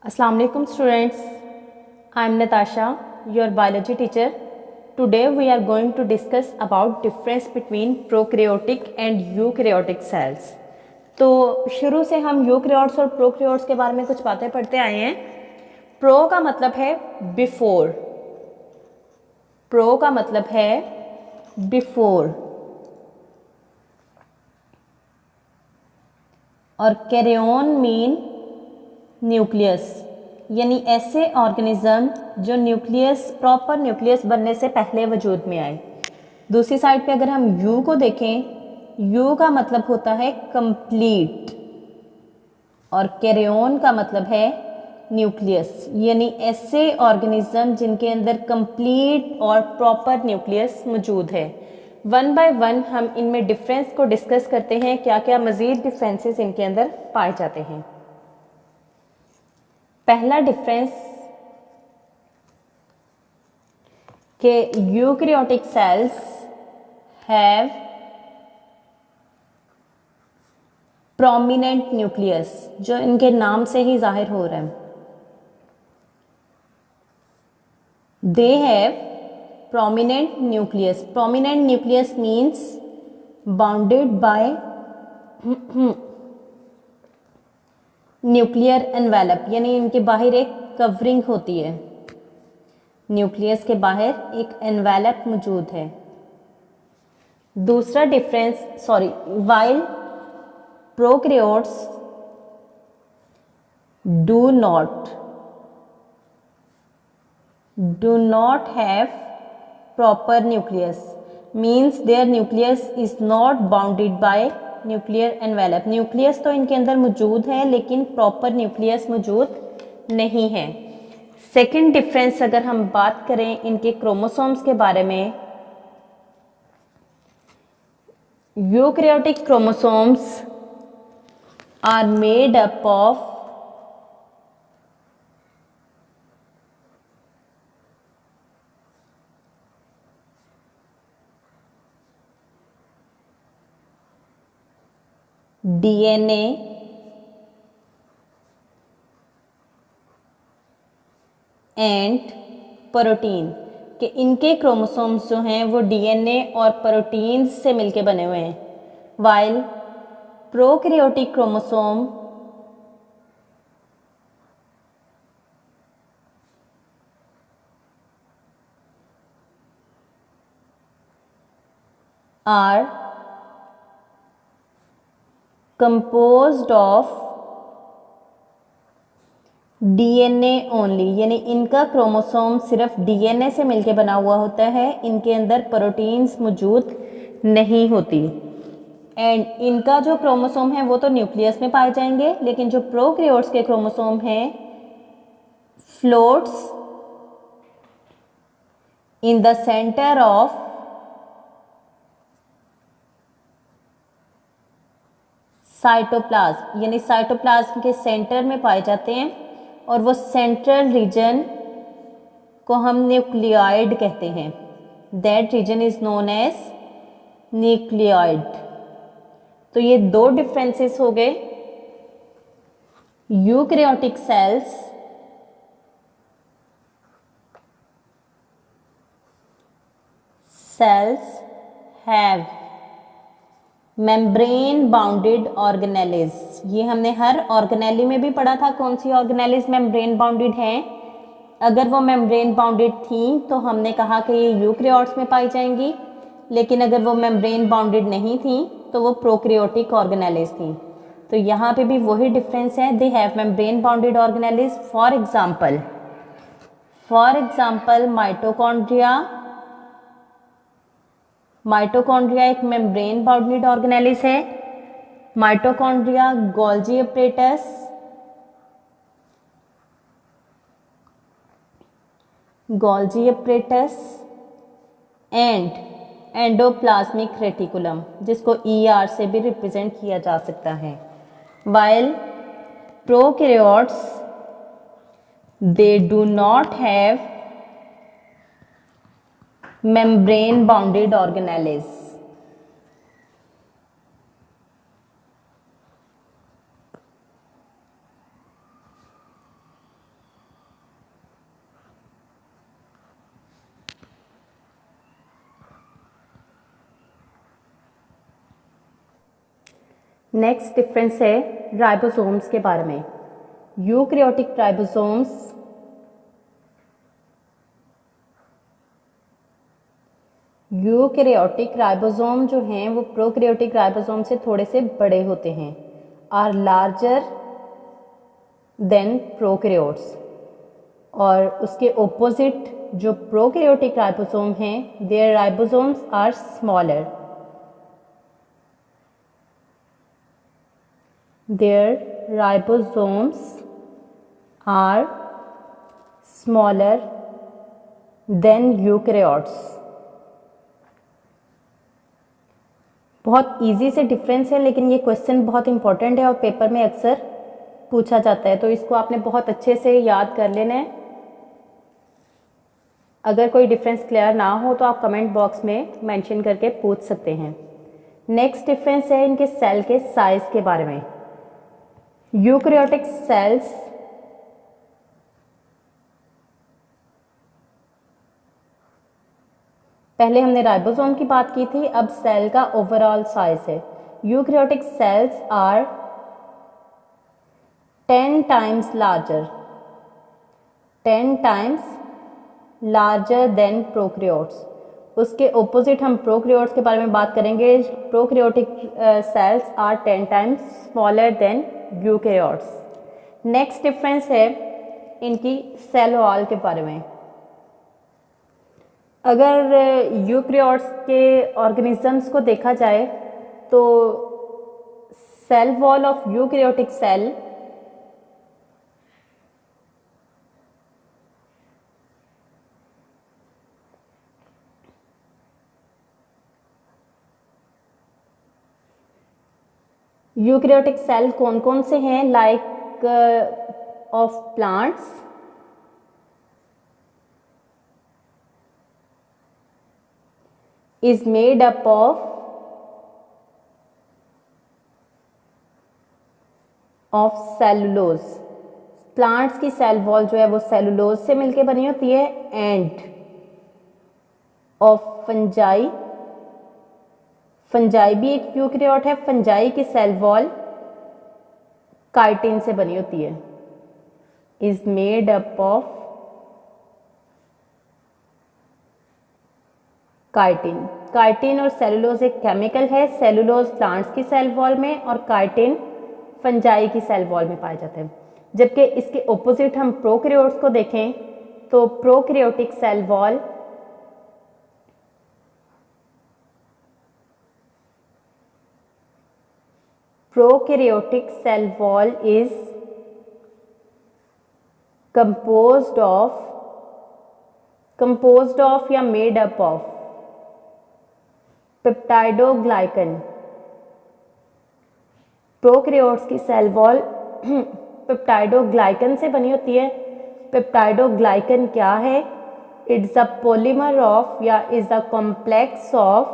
Assalamu alaikum students. I am Natasha, your biology teacher. Today we are going to discuss about difference between prokaryotic and eukaryotic cells. तो शुरू से हम eukaryotes और prokaryotes के बारे में कुछ बातें पढ़ते आए हैं। प्रो का मतलब है बिफोर, प्रो का मतलब है बिफोर, और कैरियन मीन न्यूक्लियस, यानी ऐसे ऑर्गेनिज्म जो न्यूक्लियस प्रॉपर न्यूक्लियस बनने से पहले वजूद में आए। दूसरी साइड पे अगर हम यू को देखें, यू का मतलब होता है कंप्लीट और कैरियन का मतलब है न्यूक्लियस, यानी ऐसे ऑर्गेनिज्म जिनके अंदर कंप्लीट और प्रॉपर न्यूक्लियस मौजूद है। वन बाय वन हम इनमें डिफरेंस को डिस्कस करते हैं, क्या क्या मज़ीद डिफरेंसेस इनके अंदर पाए जाते हैं। पहला डिफरेंस के eukaryotic cells have prominent nucleus, जो इनके नाम से ही जाहिर हो रहा है। They have prominent nucleus. Prominent nucleus means bounded by nuclear envelope, यानी इनके बाहर एक कवरिंग होती है। न्यूक्लियस के बाहर एक एनवेलप मौजूद है। दूसरा difference, while prokaryotes do not have proper nucleus, means their nucleus is not bounded by nuclear envelope. Nucleus तो इनके अंदर मौजूद है लेकिन प्रॉपर न्यूक्लियस मौजूद नहीं है। सेकंड डिफरेंस अगर हम बात करें इनके क्रोमोसोम्स के बारे में, eukaryotic chromosomes are made up of DNA and protein, कि इनके क्रोमोसोम्स जो हैं वो डीएनए और प्रोटीन से मिलके बने हुए हैं। While prokaryotic chromosome are composed of DNA only, यानी इनका क्रोमोसोम सिर्फ डीएनए से मिलके बना हुआ होता है, इनके अंदर प्रोटीन्स मौजूद नहीं होती। एंड इनका जो क्रोमोसोम है वो तो न्यूक्लियस में पाए जाएंगे, लेकिन जो प्रोकैरियोट्स के क्रोमोसोम हैं floats in the centre of cytoplasm, यानी साइटोप्लाज्म के सेंटर में पाए जाते हैं, और वो सेंट्रल रीजन को हम न्यूक्लियॉइड कहते हैं। That region is known as nucleoid. तो ये दो डिफरेंसेस हो गए। Eukaryotic cells have membrane bounded organelles. ये हमने हर ऑर्गेनेली में भी पढ़ा था, कौन सी ऑर्गेनेलिज मेम्ब्रेन बाउंडेड हैं। अगर वो मेम्ब्रेन बाउंडेड थी तो हमने कहा कि ये यूकैरियोट्स में पाई जाएंगी, लेकिन अगर वो मेम्ब्रेन बाउंडेड नहीं थी तो वो प्रोकैरियोटिक ऑर्गेनेलिज थी। तो यहाँ पे भी वही डिफरेंस है, they have membrane bounded organelles. For example mitochondria एक मेम्ब्रेन बाउंडेड ऑर्गेनेलिज है। Mitochondria, Golgi apparatus and endoplasmic reticulum, जिसको ER से भी रिप्रेजेंट किया जा सकता है। While prokaryotes they do not have membrane bounded organelles. Next difference है राइबोसोम्स के बारे में। यूकैरियोटिक राइबोसोम्स यूकैरियोटिक राइबोसोम जो हैं वो प्रोकैरियोटिक राइबोसोम से थोड़े से बड़े होते हैं, आर लार्जर देन प्रोकैरियोट्स। और उसके ओपोजिट जो प्रोकैरियोटिक राइबोसोम हैं, their ribosomes are smaller. Their ribosomes are smaller than eukaryotes. बहुत इजी से डिफरेंस है, लेकिन ये क्वेश्चन बहुत इंपॉर्टेंट है और पेपर में अक्सर पूछा जाता है, तो इसको आपने बहुत अच्छे से याद कर लेना है। अगर कोई डिफरेंस क्लियर ना हो तो आप कमेंट बॉक्स में मेंशन करके पूछ सकते हैं। नेक्स्ट डिफरेंस है इनके सेल के साइज के बारे में। यूकैरियोटिक सेल्स पहले हमने राइबोसोम की बात की थी, अब सेल का ओवरऑल साइज है। Eukaryotic cells are 10 times larger, 10 times larger than prokaryotes. उसके ओपोजिट हम प्रोकैरियोट्स के बारे में बात करेंगे। Prokaryotic cells are 10 times smaller than eukaryotes. Next difference है इनकी सेल वॉल के बारे में। अगर यूकैरियोट्स के ऑर्गेनिजम्स को देखा जाए तो cell wall of eukaryotic cell eukaryotic cell कौन कौन से हैं? Like of plants, is made up of cellulose. Plants की सेल वॉल जो है वो सेलुलोज से मिलके बनी होती है। एंड ऑफ फंजाई, फंजाई भी एक यूकैरियोट है, फंजाई की सेल वॉल काइटिन से बनी होती है। Is made up of chitin. Chitin और सेलुलोज एक केमिकल है। सेलुलोज प्लांट्स की सेल वॉल में और काइटिन फंजाई की सेल वॉल में पाए जाते हैं। जबकि इसके ओपोजिट हम प्रोकैरियोट्स को देखें तो prokaryotic cell wall prokaryotic cell wall is composed of या made up of peptidoglycan. Prokaryotes की सेल वॉल पेप्टाइडोग्लाइकन से बनी होती है। पेप्टाइडोग्लाइकन क्या है? इट्स अ पॉलीमर ऑफ या is a complex of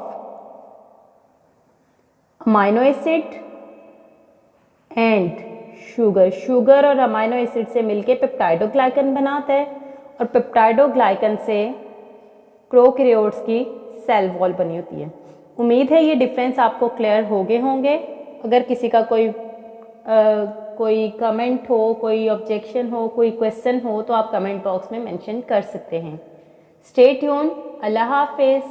amino acid and sugar. Sugar और अमाइनो एसिड से मिलके पेप्टाइडोग्लाइकन बनाता है और पेप्टाइडोग्लाइकन से प्रोकैरियोट्स की सेल वॉल बनी होती है। उम्मीद है ये डिफरेंस आपको क्लियर हो गए होंगे। अगर किसी का कोई कमेंट हो, कोई ऑब्जेक्शन हो, कोई क्वेश्चन हो तो आप कमेंट बॉक्स में मेंशन कर सकते हैं। Stay tune. अल्लाह हाफिज़।